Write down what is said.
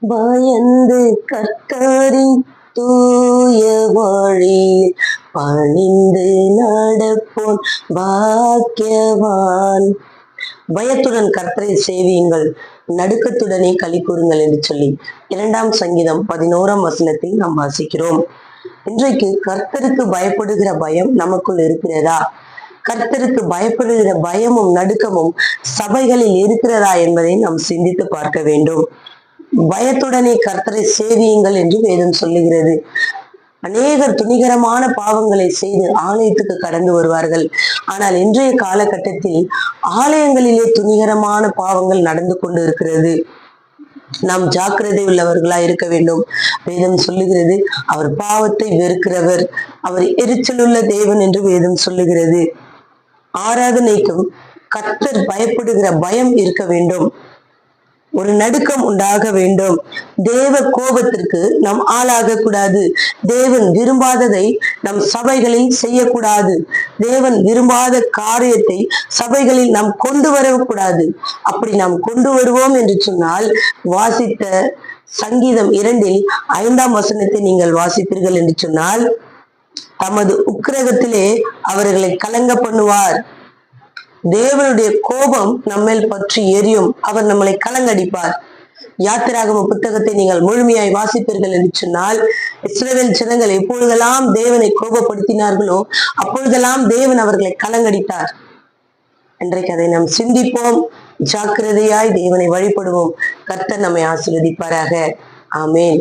பயந்து கர்த்தரின் தூய வழியில் பணிந்து நடப்போன் பாக்கியவான். பயத்துடன் கர்த்தரை சேவியுங்கள், நடுக்கத்துடனே களி கூறுங்கள் என்று சொல்லி 2 சங்கீதம் 11 வசனத்தில் நாம் வாசிக்கிறோம். இன்றைக்கு கர்த்தருக்கு பயப்படுகிற பயம் நமக்குள் இருக்கிறதா? கர்த்தருக்கு பயப்படுகிற பயமும் நடுக்கமும் சபைகளில் இருக்கிறதா என்பதை நாம் சிந்தித்து பார்க்க வேண்டும். பயத்துடனே கர்த்தரை சேவியுங்கள் என்று வேதம் சொல்லுகிறது. அநேகர் துணிகரமான பாவங்களை செய்து ஆலயத்துக்கு கடந்து வருவார்கள். ஆனால் இன்றைய காலகட்டத்தில் ஆலயங்களிலே துணிகரமான பாவங்கள் நடந்து கொண்டு இருக்கிறது. நாம் ஜாக்கிரதை உள்ளவர்களா இருக்க வேண்டும். வேதம் சொல்லுகிறது, அவர் பாவத்தை வெறுக்கிறவர், அவர் எரிச்சலுள்ள தேவன் என்று வேதம் சொல்லுகிறது. ஆராதனைக்கும் கர்த்தர் பயப்படுகிற பயம் இருக்க வேண்டும். ஒரு நடுக்கம் உண்டாக வேண்டும். தேவ கோபத்திற்கு நாம் ஆளாக கூடாது. தேவன் விரும்பாததை நம் சபைகளில் செய்யக்கூடாது. தேவன் விரும்பாத காரியத்தை சபைகளில் நாம் கொண்டு வரக்கூடாது. அப்படி நாம் கொண்டு வருவோம் என்று சொன்னால், வாசித்த சங்கீதம் 2:5 வசனத்தை நீங்கள் வாசிப்பீர்கள் என்று சொன்னால், தமது உக்கிரகத்திலே அவர்களை கலங்க பண்ணுவார். தேவனுடைய கோபம் நம்மேல் பற்றி எரியும். அவர் நம்மளை கலங்கடிப்பார். யாத்திராகம புத்தகத்தை நீங்கள் முழுமையாய் வாசிப்பீர்கள் என்று சொன்னால், இஸ்ரவேல் ஜனங்கள் எப்பொழுதெல்லாம் தேவனை கோபப்படுத்தினார்களோ அப்பொழுதெல்லாம் தேவன் அவர்களை கலங்கடித்தார். இன்றைக்கு அதை நாம் சிந்திப்போம், ஜாக்கிரதையாய் தேவனை வழிபடுவோம். கர்த்தர் நம்மை ஆசீர்வதிப்பாராக. ஆமென்.